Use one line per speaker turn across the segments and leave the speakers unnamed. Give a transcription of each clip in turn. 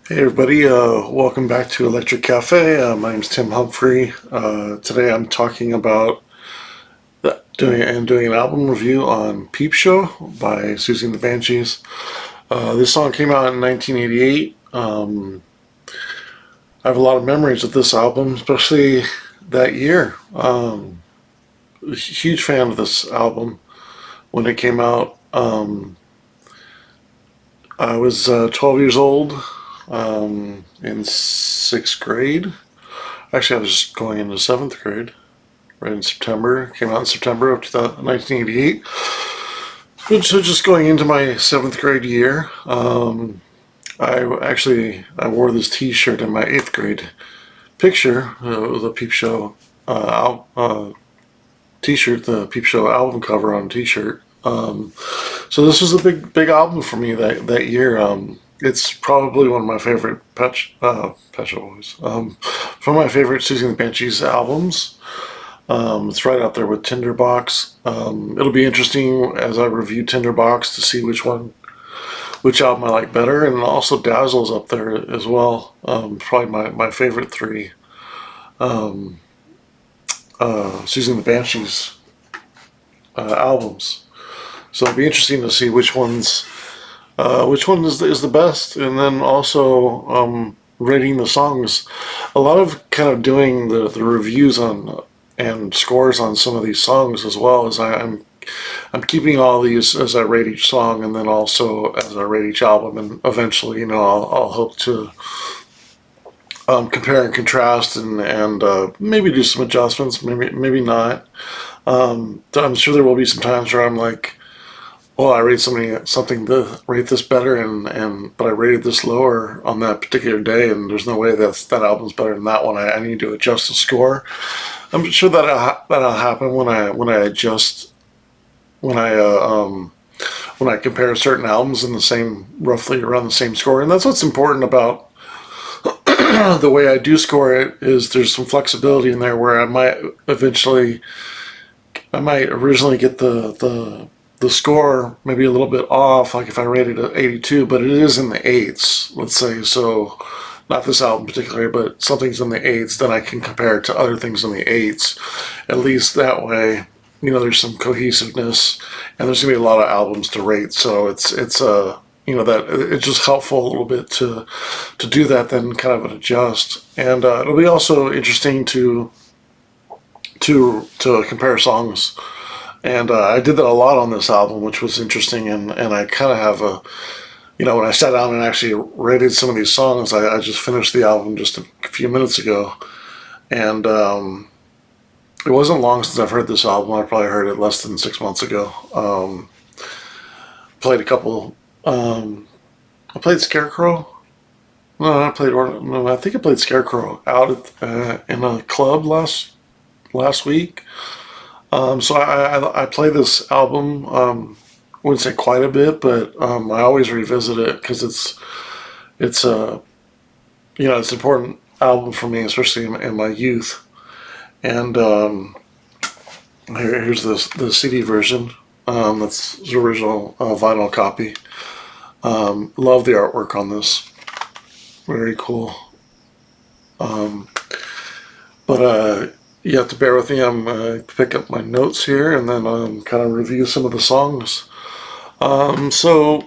Hey everybody, welcome back to Electric Cafe. My name's Tim Humphrey. Today I'm talking about doing an album review on Peep Show by Siouxsie and the Banshees. This song came out in 1988. I have a lot of memories of this album, especially that year. Huge fan of this album when it came out. I was 12 years old in sixth grade. Actually, I was just going into seventh grade, right in September. Came out in September of 1988. So just going into my seventh grade year. I wore this T-shirt in my eighth grade picture. It was a Peep Show T-shirt, the Peep Show album cover on a T-shirt. So this was a big album for me that year. It's probably one of my favorite Pet Shop Boys. One of my favorite Siouxsie and the Banshees albums. It's right out there with Tinderbox. It'll be interesting as I review Tinderbox to see which album I like better, and also Dazzle's up there as well. Probably my favorite three Siouxsie and the Banshees albums. So it'll be interesting to see which one is the best, and then also rating the songs. A lot of kind of doing the reviews on and scores on some of these songs as well as I'm keeping all these as I rate each song, and then also as I rate each album, and eventually, I'll hope to compare and contrast and maybe do some adjustments, maybe not. I'm sure there will be some times where I'm like, well, I rate something to rate this better, but I rated this lower on that particular day, and there's no way that album's better than that one. I need to adjust the score. I'm sure that'll happen when I adjust when I compare certain albums in the same, roughly around the same score, and that's what's important about the way I do score it. Is there's some flexibility in there where I might originally get the score maybe a little bit off, like if I rated it 82, but it is in the eights, let's say. So not this album particularly, but something's in the eights, then I can compare it to other things in the eights. At least that way, there's some cohesiveness, and there's gonna be a lot of albums to rate. So it's that it's just helpful a little bit to do that, then kind of adjust. And it'll be also interesting to compare songs. And I did that a lot on this album, which was interesting. And I kind of have when I sat down and actually rated some of these songs, I just finished the album just a few minutes ago. And it wasn't long since I've heard this album. I probably heard it less than 6 months ago. Played a couple. I played Scarecrow. No, I think I played Scarecrow out in a club last week. So I play this album. Wouldn't say quite a bit, but I always revisit it because it's it's an important album for me, especially in my youth. And here's the CD version. That's the original vinyl copy. Love the artwork on this. Very cool. But you have to bear with me. I'm pick up my notes here and then kind of review some of the songs. So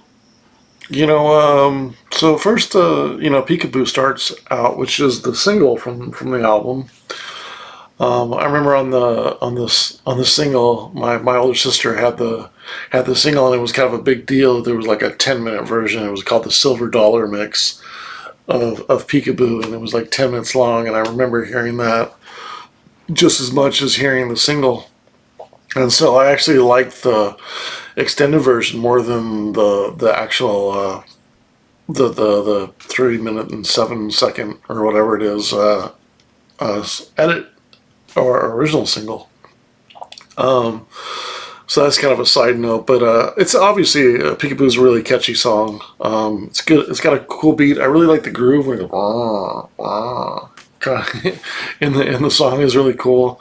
first, Peekaboo starts out, which is the single from the album. I remember on the single, my older sister had the single, and it was kind of a big deal. There was like a 10-minute version. It was called the Silver Dollar Mix of Peekaboo, and it was like 10 minutes long. And I remember hearing that just as much as hearing the single. And so I actually liked the extended version more than the actual the 3 minute and 7 second or whatever it is edit or original single. So that's kind of a side note, but it's obviously Peekaboo's a really catchy song. It's good. It's got a cool beat. I really like the groove when it goes, wah, wah, in the song is really cool.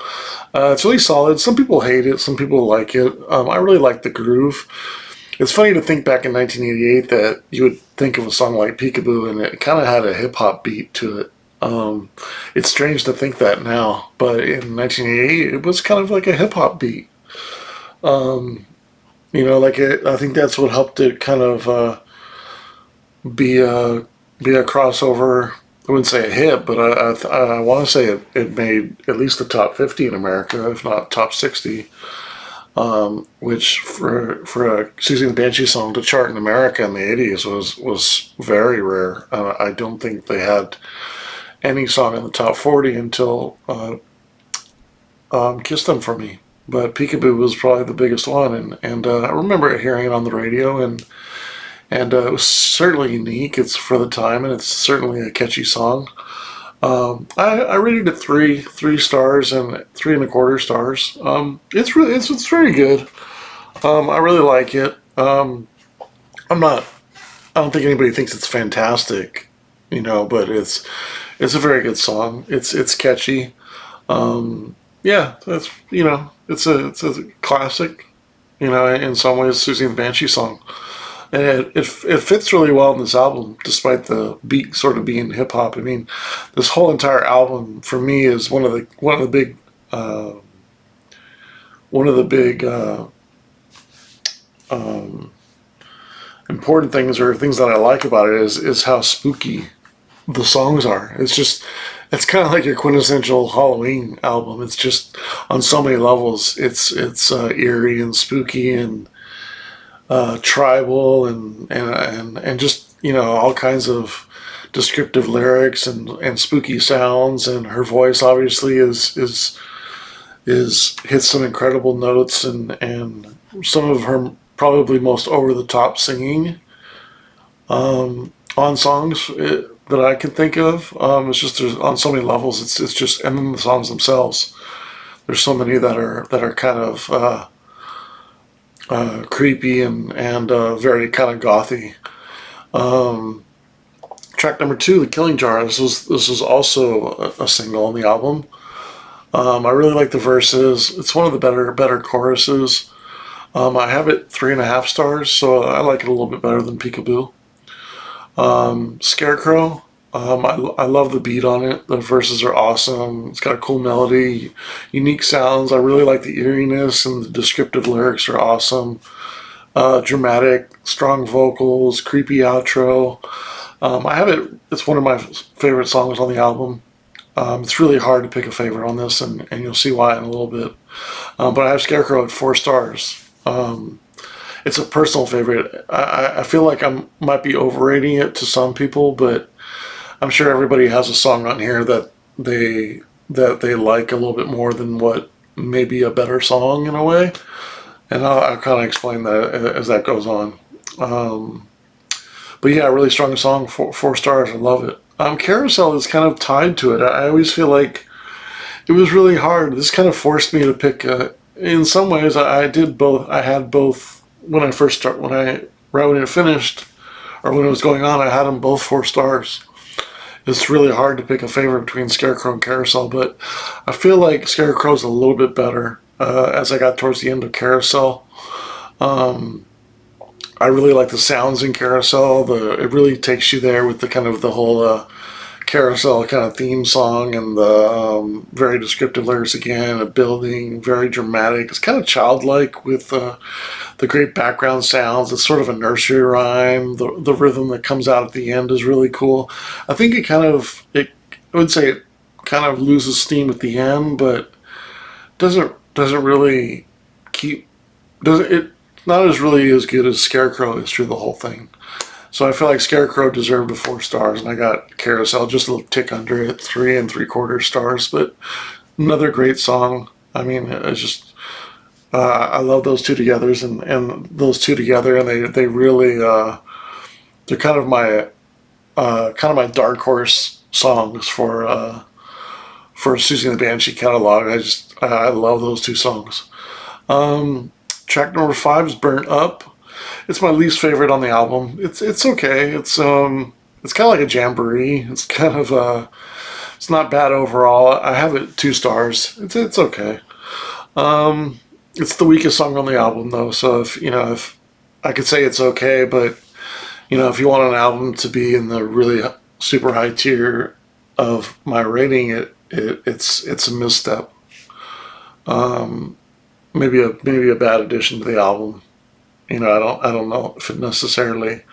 It's really solid. Some people hate it. Some people like it. I really like the groove. It's funny to think back in 1988 that you would think of a song like Peekaboo and it kind of had a hip hop beat to it. It's strange to think that now, but in 1988 it was kind of like a hip hop beat. I think that's what helped it kind of be a be a crossover. I wouldn't say a hit, but I want to say it made at least the top 50 in America, if not top 60. Which for a Siouxsie and the Banshees song to chart in America in the 80s was very rare. I don't think they had any song in the top 40 until "Kiss Them for Me." But "Peekaboo" was probably the biggest one, and I remember hearing it on the radio, and it was certainly unique. It's for the time, and it's certainly a catchy song. I rated it three stars and 3.25 stars. It's very good. I really like it. I'm not. I don't think anybody thinks it's fantastic, but it's a very good song. It's catchy. Yeah, it's a classic. In some ways, Siouxsie and the Banshee song. And it fits really well in this album, despite the beat sort of being hip hop. I mean, this whole entire album for me is uh, one of the big um, important things or things that I like about it is how spooky the songs are. It's kind of like your quintessential Halloween album. It's just on so many levels. It's eerie and spooky and tribal and just all kinds of descriptive lyrics and spooky sounds, and her voice obviously is hits some incredible notes, and some of her probably most over the top singing on songs that I can think of. It's just there's on so many levels. It's just, and then the songs themselves. There's so many that are kind of creepy and very kind of gothy. Um, Track number two, "The Killing Jar." This was also a single on the album. I really like the verses. It's one of the better choruses. I have it 3.5 stars, so I like it a little bit better than Peekaboo. Scarecrow. I love the beat on it. The verses are awesome. It's got a cool melody, unique sounds. I really like the eeriness, and the descriptive lyrics are awesome. Dramatic, strong vocals, creepy outro. I have it. It's one of my favorite songs on the album. It's really hard to pick a favorite on this, and you'll see why in a little bit. But I have Scarecrow at 4 stars. It's a personal favorite. I feel like I might be overrating it to some people, but I'm sure everybody has a song on here that they like a little bit more than what may be a better song in a way, and I'll kind of explain that as that goes on. Um, but yeah, really strong song. 4 stars. I love it. Carousel is kind of tied to it. I always feel like it was really hard. This kind of forced me to pick. In some ways, I did both. I had both when I first start right when it finished, or when it was going on. I had them both 4 stars. It's really hard to pick a favorite between Scarecrow and Carousel, but I feel like Scarecrow's a little bit better as I got towards the end of Carousel. Um, I really like the sounds in Carousel. It really takes you there with the kind of the whole Carousel kind of theme song, and the very descriptive lyrics again, a building, very dramatic. It's kind of childlike with the great background sounds. It's sort of a nursery rhyme. The rhythm that comes out at the end is really cool. I think I would say it kind of loses steam at the end, but doesn't really keep doesn't it not as really as good as Scarecrow is through the whole thing. So I feel like Scarecrow deserved a 4 stars, and I got Carousel just a little tick under it, 3.75 stars. But another great song. I mean, it's just I love those two together, and those two together, and they really they're kind of my dark horse songs for Siouxsie and the Banshee catalog. I love those two songs. Track number five is "Burnt Up." It's my least favorite on the album. It's okay. It's kind of like a jamboree. It's kind of it's not bad overall. I have it 2 stars. It's okay. It's the weakest song on the album though. So if I could say it's okay, but if you want an album to be in the really super high tier of my rating, it's a misstep. Maybe a bad addition to the album. I don't know if it necessarily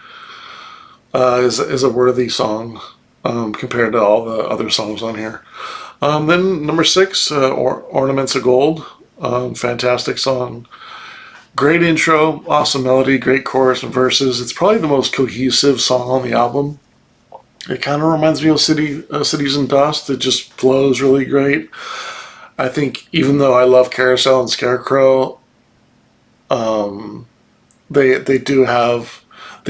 is a worthy song compared to all the other songs on here. Then number 6, Ornaments of Gold. Fantastic song. Great intro, awesome melody, great chorus and verses. It's probably the most cohesive song on the album. It kind of reminds me of Cities and Dust. It just flows really great. I think even though I love Carousel and Scarecrow, they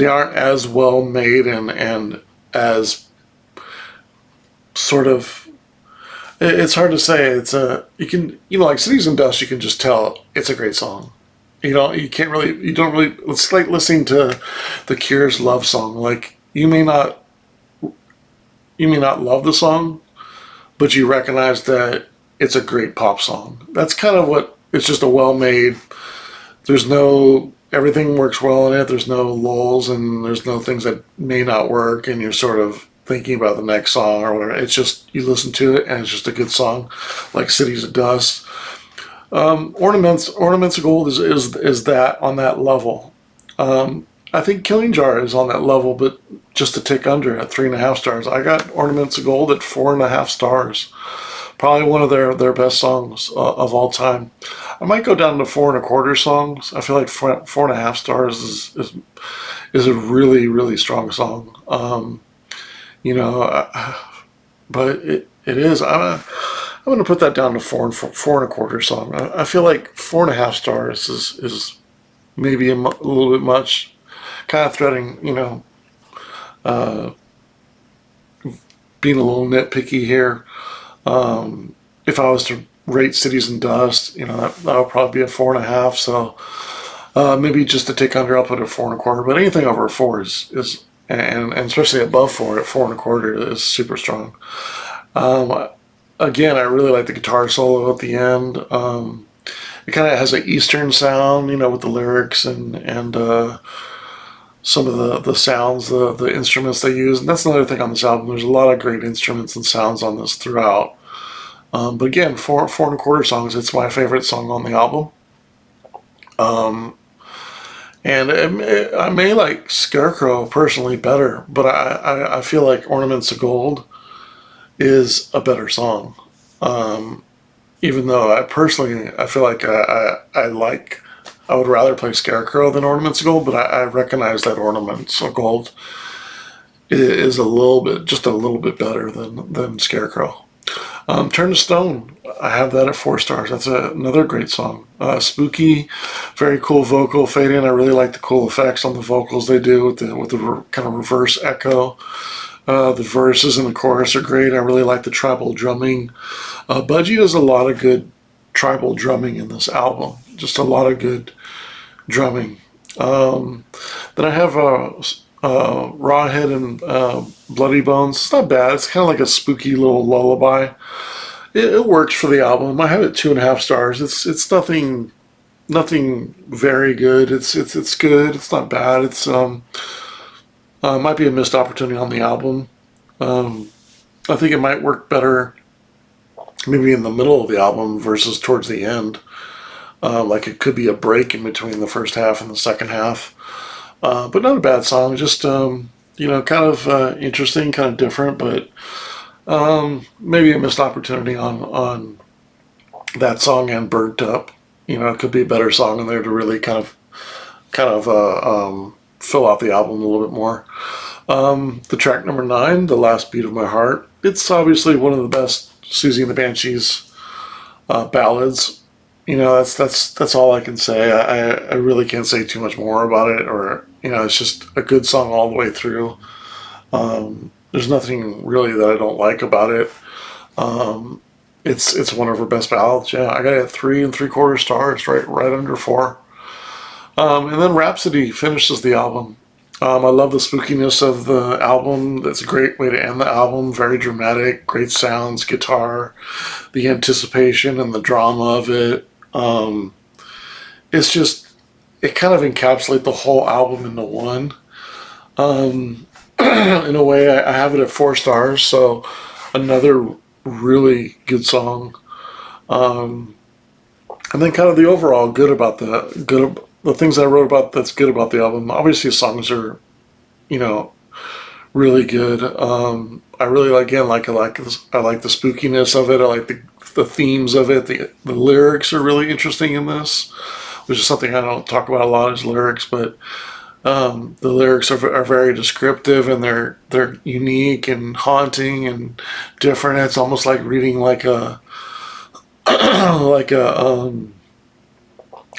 aren't as well made and as sort of, it's hard to say. Like Cities and Dust, you can just tell it's a great song. You don't really, it's like listening to The Cure's Love Song. Like, you may not love the song, but you recognize that it's a great pop song. That's kind of what, it's just a well-made, everything works well in it. There's no lulls and there's no things that may not work and you're sort of thinking about the next song or whatever. It's just, you listen to it and it's just a good song, like Cities of Dust. Ornaments of Gold is that on that level. I think Killing Jar is on that level, but just a tick under at 3.5 stars. I got Ornaments of Gold at 4.5 stars. Probably one of their best songs of all time. I might go down to 4.25 songs. I feel like 4.5 stars is a really, really strong song. But it is. I'm going to put that down to 4.25 song. I feel like 4.5 stars is maybe a little bit much. Kind of threading, being a little nitpicky here. If I was to rate Cities and Dust, that would probably be a 4.5. So maybe just a tick under, I'll put it at 4.25. But anything over a 4 is and especially above 4 at 4.25 is super strong. Again, I really like the guitar solo at the end. It kind of has an Eastern sound, with the lyrics and some of the sounds, the instruments they use. And that's another thing on this album. There's a lot of great instruments and sounds on this throughout. But again, 4.25 songs. It's my favorite song on the album. And I may like Scarecrow personally better, but I feel like Ornaments of Gold is a better song. Even though I feel like I would rather play Scarecrow than Ornaments of Gold, but I recognize that Ornaments of Gold is just a little bit better than Scarecrow. Turn to Stone, I have that at 4 stars. That's another great song. Spooky, very cool vocal fade in. I really like the cool effects on the vocals they do with the kind of reverse echo. The verses and the chorus are great. I really like the tribal drumming. Budgie does a lot of good tribal drumming in this album. Just a lot of good drumming. Then I have Rawhead and Bloody Bones. It's not bad. It's kind of like a spooky little lullaby. It works for the album. I have it 2.5 stars. It's nothing very good. It's good. It's not bad. It's might be a missed opportunity on the album. I think it might work better maybe in the middle of the album versus towards the end. Like it could be a break in between the first half and the second half. But not a bad song. Just, kind of interesting, kind of different, but maybe a missed opportunity on that song and Burnt Up. It could be a better song in there to really kind of fill out the album a little bit more. The track number 9, The Last Beat of My Heart. It's obviously one of the best Siouxsie and the Banshees ballads. That's all I can say. I really can't say too much more about it, or it's just a good song all the way through. There's nothing really that I don't like about it. It's one of her best ballads. Yeah, I got it at 3.75 stars, right under 4. And then Rhapsody finishes the album. I love the spookiness of the album. That's a great way to end the album. Very dramatic, great sounds, guitar, the anticipation and the drama of it. It's just, it kind of encapsulates the whole album into one. In a way, I have it at 4 stars. So another really good song. And then kind of the overall the things I wrote about that's good about the album. Obviously, songs are, you know, really good. I really like, again, I like the spookiness of it. I like the themes of it. The lyrics are really interesting in this, which is something I don't talk about a lot is lyrics, but the lyrics are very descriptive, and they're unique and haunting and different. It's almost like reading like a like a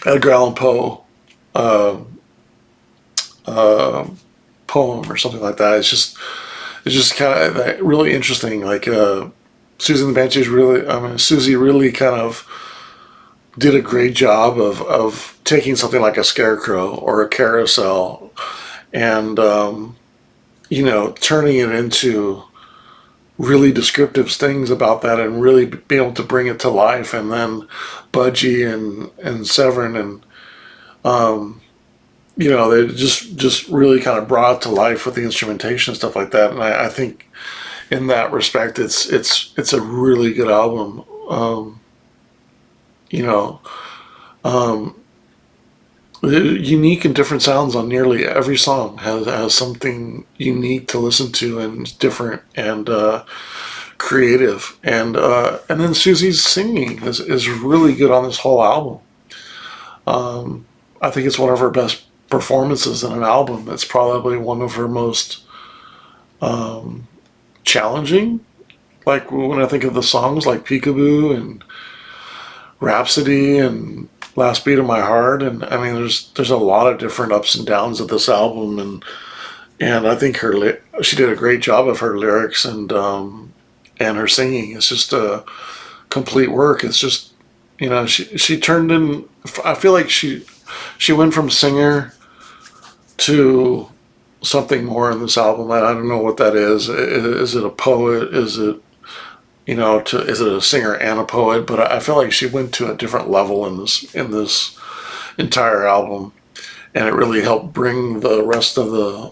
Edgar Allan Poe uh, uh, poem or something like that. It's just kind of really interesting. Like Susie and the Banshees really, I mean, Siouxsie really kind of did a great job of taking something like a scarecrow or a carousel and turning it into really descriptive things about that and really be able to bring it to life. And then Budgie and Severin and they just really kind of brought it to life with the instrumentation and stuff like that. And I think in that respect, it's a really good album. You know, unique and different sounds on nearly every song has something unique to listen to and different and creative. And then Susie's singing is really good on this whole album. I think it's one of her best performances in an album. It's probably one of her most challenging. Like when I think of the songs like Peekaboo and Rhapsody and Last Beat of My Heart, and I mean, there's a lot of different ups and downs of this album, and I think she did a great job of her lyrics and her singing. It's just a complete work. It's just she turned in. I feel like she went from singer to something more in this album. I don't know what that is. Is it a poet? Is it is it a singer and a poet? But I feel like she went to a different level in this entire album, and it really helped bring the rest of the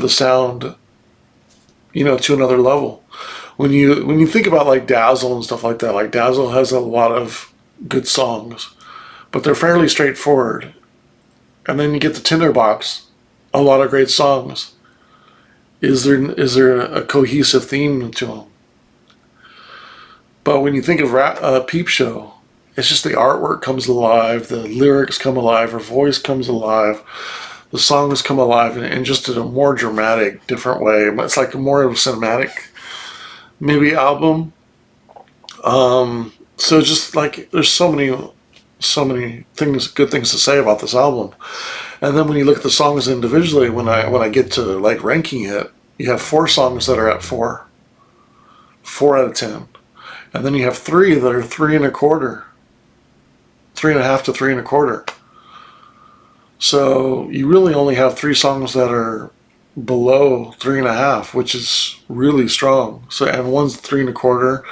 sound, to another level. When you think about like Dazzle and stuff like that, like Dazzle has a lot of good songs, but they're fairly straightforward. And then you get the Tinderbox, a lot of great songs. Is there a cohesive theme to them? But when you think of Peep Show, it's just the artwork comes alive, the lyrics come alive, her voice comes alive, the songs come alive, and just in a more dramatic, different way. It's like more of a cinematic, maybe album. So just like there's so many things, good things to say about this album. And then when you look at the songs individually, when I get to like ranking it, you have 4 songs that are at 4 out of 10. And then you have 3 that are 3.25, 3.5 to 3.25. So you really only have 3 songs that are below 3.5, which is really strong. So, and one's 3.25.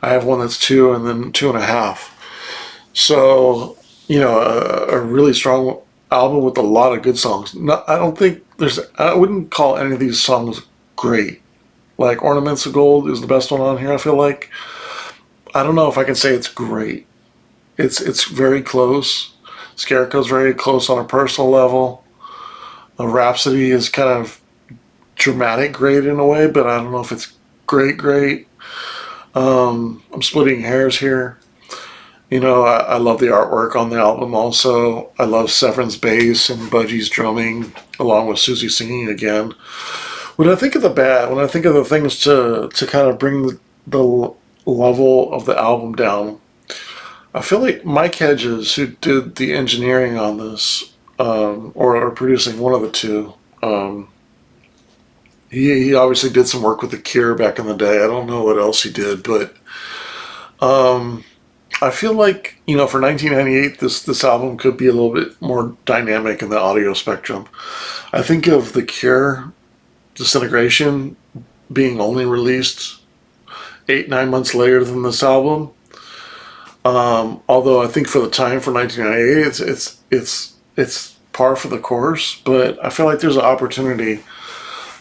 I have one that's 2, and then 2.5. So, a really strong album with a lot of good songs. No, I wouldn't call any of these songs great. Like Ornaments of Gold is the best one on here, I feel like. I don't know if I can say it's great. It's very close. Scarecrow's very close on a personal level. A Rhapsody is kind of dramatic great in a way, but I don't know if it's great. I'm splitting hairs here. I love the artwork on the album also. I love Severin's bass and Budgie's drumming, along with Siouxsie singing again. When I think of the things to kind of bring the level of the album down, I feel like Mike Hedges, who did the engineering on this, or producing, one of the two, he obviously did some work with The Cure back in the day. I don't know what else he did, but I feel like, for 1998, this album could be a little bit more dynamic in the audio spectrum. I think of The Cure, Disintegration, being only released 8-9 months later than this album. Although I think for the time for 1998, it's par for the course. But I feel like there's an opportunity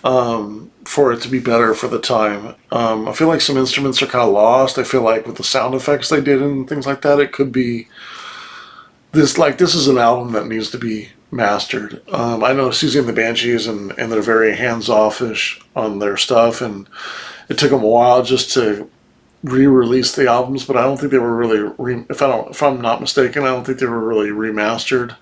for it to be better for the time. I feel like some instruments are kind of lost. I feel like with the sound effects they did and things like that, it could be this. Like this is an album that needs to be mastered. I know Siouxsie and the Banshees, and they're very hands offish on their stuff, and it took them a while just to re-release the albums. But I don't think they were really if I'm not mistaken, I don't think they were really remastered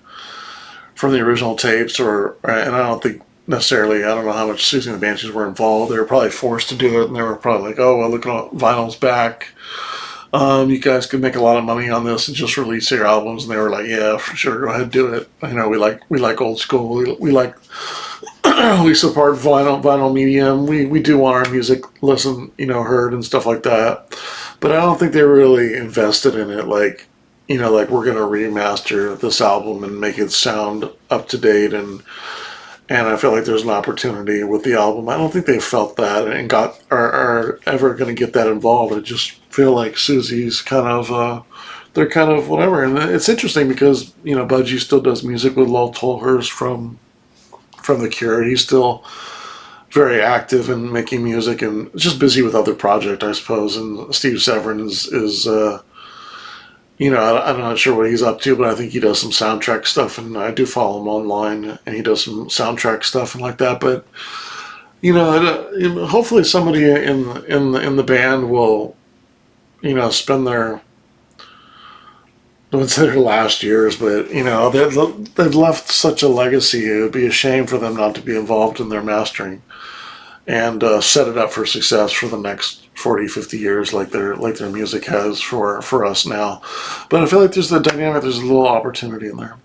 from the original tapes, and I don't think necessarily. I don't know how much Siouxsie and the Banshees were involved. They were probably forced to do it, and they were probably like, "Oh well, look at vinyl's back. You guys could make a lot of money on this and just release your albums." And they were like, "Yeah, for sure, go ahead, do it. You know, we like old school. We like we support vinyl medium. We do want our music heard and stuff like that." But I don't think they really invested in it like we're gonna remaster this album and make it sound up to date, and I feel like there's an opportunity with the album. I don't think they felt that and are ever going to get that involved. I just feel like Siouxsie's kind of they're kind of whatever. And it's interesting because Budgie still does music with Lol Tolhurst from The Cure. He's still very active in making music and just busy with other projects, I suppose. And Steve Severin I'm not sure what he's up to, but I think he does some soundtrack stuff, and I do follow him online, and he does some soundtrack stuff and like that. But hopefully somebody in the band will, spend their, I would say their last years, but they've left such a legacy. It would be a shame for them not to be involved in their mastering and set it up for success for the next 40, 50 years like their music has for us now. But I feel like there's a little opportunity in there.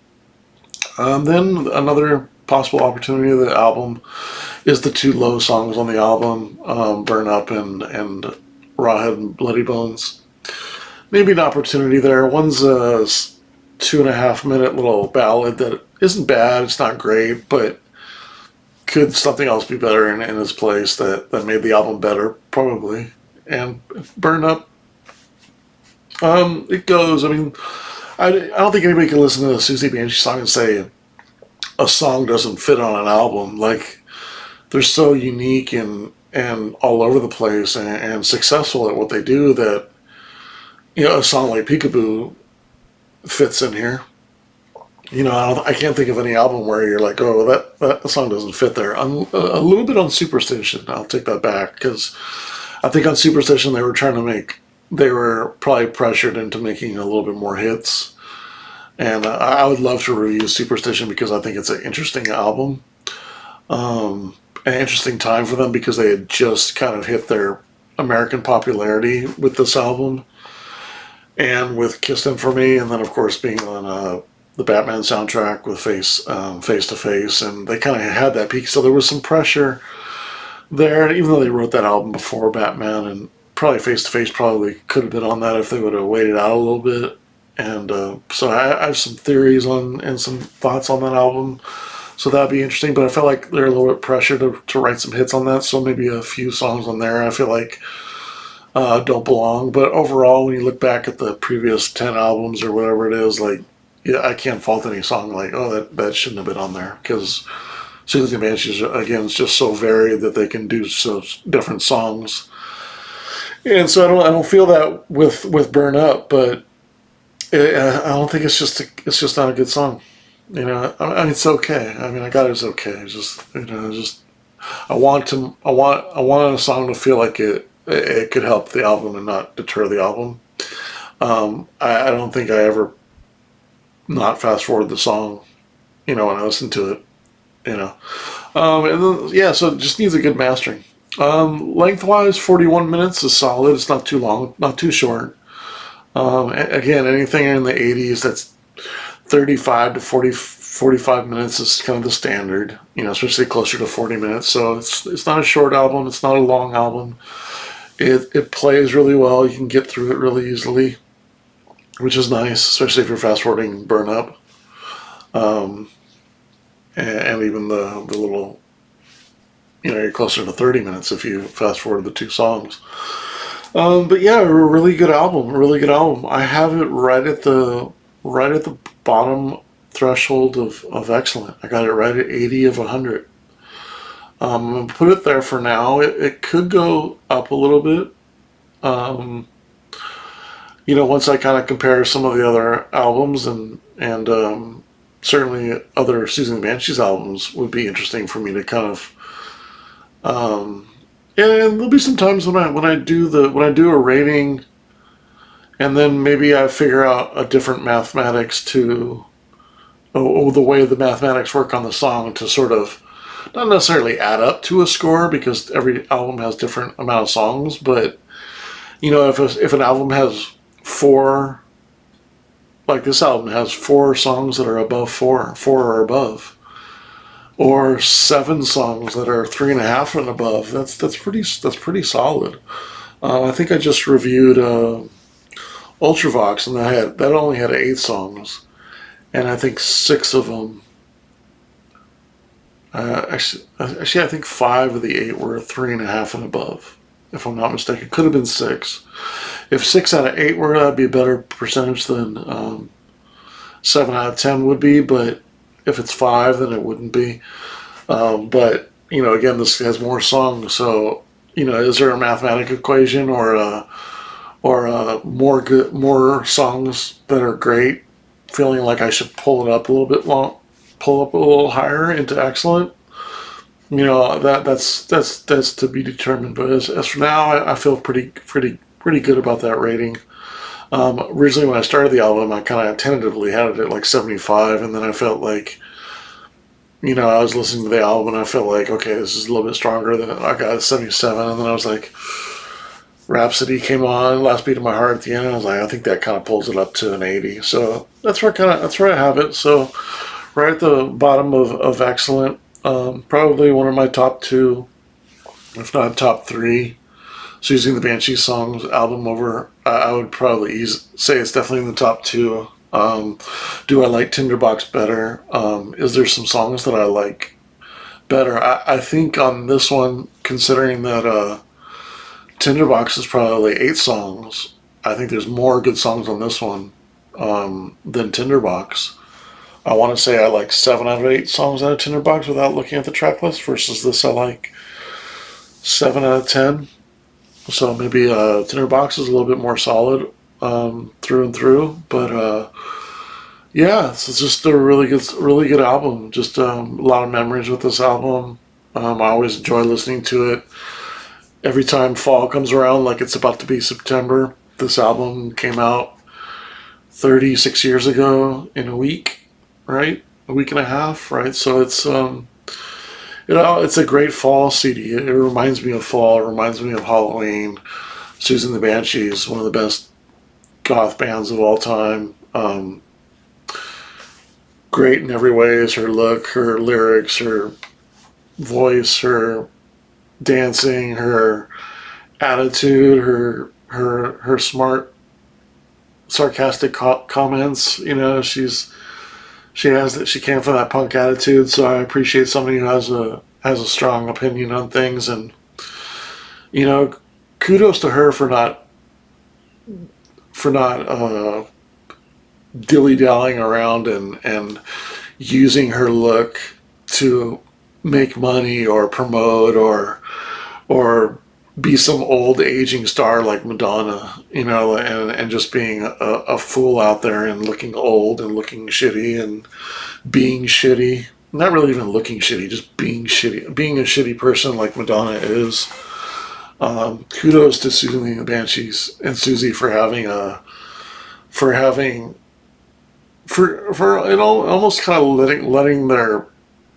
Then another possible opportunity of the album is the two low songs on the album, Burn Up and Rawhead and Bloody Bones. Maybe an opportunity there. One's a 2.5 minute little ballad that isn't bad, it's not great, but could something else be better in its place that made the album better? Probably. And Burn Up, it goes. I mean, I don't think anybody can listen to a Siouxsie Banshee song and say a song doesn't fit on an album. Like, they're so unique and all over the place and successful at what they do that, a song like Peekaboo fits in here. I can't think of any album where you're like, oh, that song doesn't fit there. A little bit on Superstition, I'll take that back, because I think on Superstition they were probably pressured into making a little bit more hits. And I would love to review Superstition because I think it's an interesting album. An interesting time for them because they had just kind of hit their American popularity with this album and with Kissed For Me, and then of course being on the Batman soundtrack with Face to Face, and they kind of had that peak, so there was some pressure there. Even though they wrote that album before Batman, and probably Face to Face probably could have been on that if they would have waited out a little bit. And so I have some theories on and some thoughts on that album, so that'd be interesting. But I felt like they're a little bit pressured to write some hits on that, so maybe a few songs on there I feel like don't belong. But overall, when you look back at the previous 10 albums or whatever it is, like, yeah, I can't fault any song like, oh, that shouldn't have been on there, because Siouxsie and the Banshees, again, is just so varied that they can do so different songs. And so I don't feel that with Burn Up, but I don't think it's just not a good song. I mean, it's okay. I mean, I got it's okay. It's just I want a song to feel like it could help the album and not deter the album. I don't think I ever not fast forward the song, when I listen to it, and then, yeah, so it just needs a good mastering. Lengthwise, 41 minutes is solid. It's not too long, not too short. Again, anything in the 80s that's 35 to 45 minutes is kind of the standard, especially closer to 40 minutes. So it's not a short album. It's not a long album. It plays really well. You can get through it really easily, which is nice, especially if you're fast forwarding Burn Up. And even the little, you're closer to 30 minutes if you fast forward the two songs. But yeah, a really good album. A really good album. I have it right at the bottom threshold of excellent. I got it right at 80 of 100. I'm gonna put it there for now. It could go up a little bit. Um, Once I kind of compare some of the other albums and certainly other Susan Banshees albums would be interesting for me to kind of. Um, and there'll be some times when I do a rating, and then maybe I figure out a different mathematics to the way the mathematics work on the song to sort of not necessarily add up to a score because every album has different amount of songs, but if an album has four, like this album has four songs that are above four or above, or seven songs that are 3.5 and above, that's pretty solid. I think I just reviewed Ultravox, and that only had 8 songs, and I think six of them. Actually, I think 5 of the 8 were 3.5 and above, if I'm not mistaken. Could have been six. If 6 out of 8 were, that'd be a better percentage than 7 out of 10 would be. But if it's 5, then it wouldn't be. But again, this has more songs, so is there a mathematical equation or more songs that are great? Feeling like I should pull it up a little bit pull up a little higher into excellent. That's to be determined. But as for now, I feel pretty good about that rating. Originally, when I started the album, I kind of tentatively had it at like 75, and then I felt like, I was listening to the album and I felt like, okay, this is a little bit stronger than I got a 77, and then I was like, Rhapsody came on, Last Beat of My Heart at the end, and I was like, I think that kind of pulls it up to an 80. So that's where I have it. So right at the bottom of excellent. Probably one of my top two, if not top three, so using the Banshee songs album over. I would probably say it's definitely in the top two. Do I like Tinderbox better? Is there some songs that I like better? I think on this one, considering that Tinderbox is probably 8 songs, I think there's more good songs on this one than Tinderbox. I want to say I like 7 out of 8 songs out of Tinderbox without looking at the track list, versus this I like 7 out of 10. So maybe Tinderbox is a little bit more solid through and through. But yeah, it's just a really good album. Just a lot of memories with this album. I always enjoy listening to it. Every time fall comes around, like it's about to be September, this album came out 36 years ago in a week, right? A week and a half, right? So it's a great fall CD. It reminds me of fall. It reminds me of Halloween. Susan the Banshees, one of the best goth bands of all time. Great in every way. Is her look, her lyrics, her voice, her dancing, her attitude, her smart, sarcastic comments. She came from that punk attitude, so I appreciate somebody who has a strong opinion on things, and kudos to her for not dilly dallying around and using her look to make money or promote or be some old aging star like Madonna, and just being a fool out there and looking old and looking shitty and being shitty. Not really even looking shitty, just being shitty. Being a shitty person like Madonna is. Kudos to Susie the Banshees and Siouxsie for almost kind of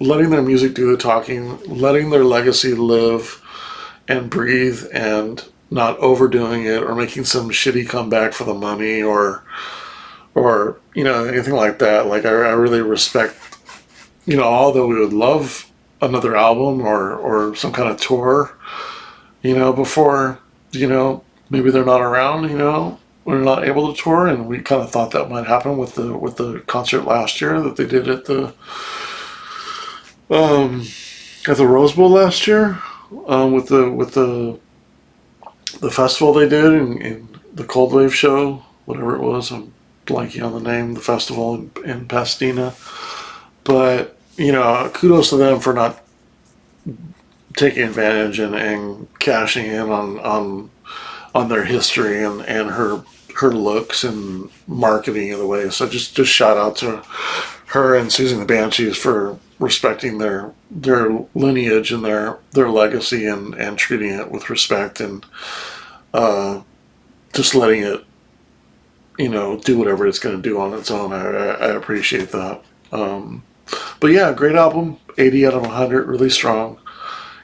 letting their music do the talking, letting their legacy live and breathe, and not overdoing it or making some shitty comeback for the money or anything like that. Like I really respect, although we would love another album or some kind of tour, before maybe they're not around, we're not able to tour, and we kind of thought that might happen with the concert last year that they did um, at the Rose Bowl last year, with the the festival they did in the Cold Wave show, whatever it was. I'm blanking on the name. The festival in Pasadena, but kudos to them for not taking advantage and cashing in on their history and her looks and marketing in the way. So just shout out to her and Siouxsie and the Banshees for respecting their lineage and their legacy and treating it with respect and just letting it do whatever it's going to do on its own. I appreciate that. But yeah, great album. 80 out of 100, really strong.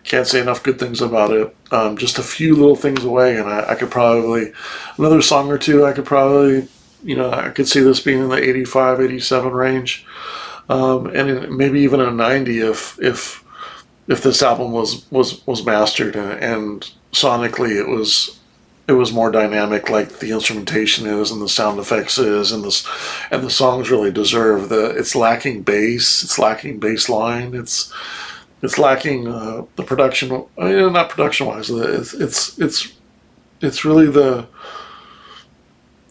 Can't say enough good things about it. Just a few little things away, and I could probably, another song or two, I could probably, I could see this being in the 85, 87 range. And maybe even a 90 if this album was mastered and sonically it was more dynamic, like the instrumentation is and the sound effects is, and the songs really deserve it's lacking bass, it's lacking bass line, it's lacking the production. Not production wise. It's really the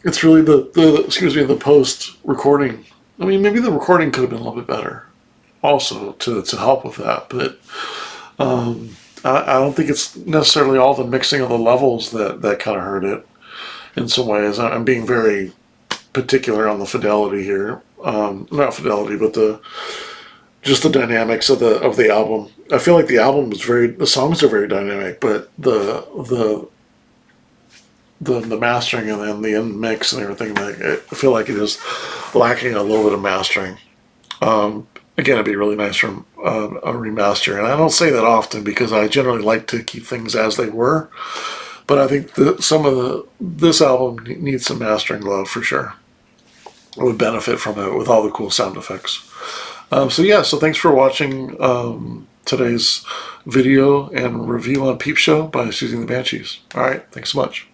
the post recording. I mean, maybe the recording could have been a little bit better, also to help with that. But I don't think it's necessarily all the mixing of the levels that kind of hurt it in some ways. I'm being very particular on the fidelity here. Not fidelity, but just the dynamics of the album. I feel like the songs are very dynamic, but the mastering and the end mix and everything, I feel like it is lacking a little bit of mastering. Again, it'd be really nice from a remaster, and I don't say that often because I generally like to keep things as they were. But I think this album needs some mastering love for sure. I would benefit from it with all the cool sound effects. So thanks for watching today's video and review on Peep Show by Siouxsie and the Banshees. All right, thanks so much.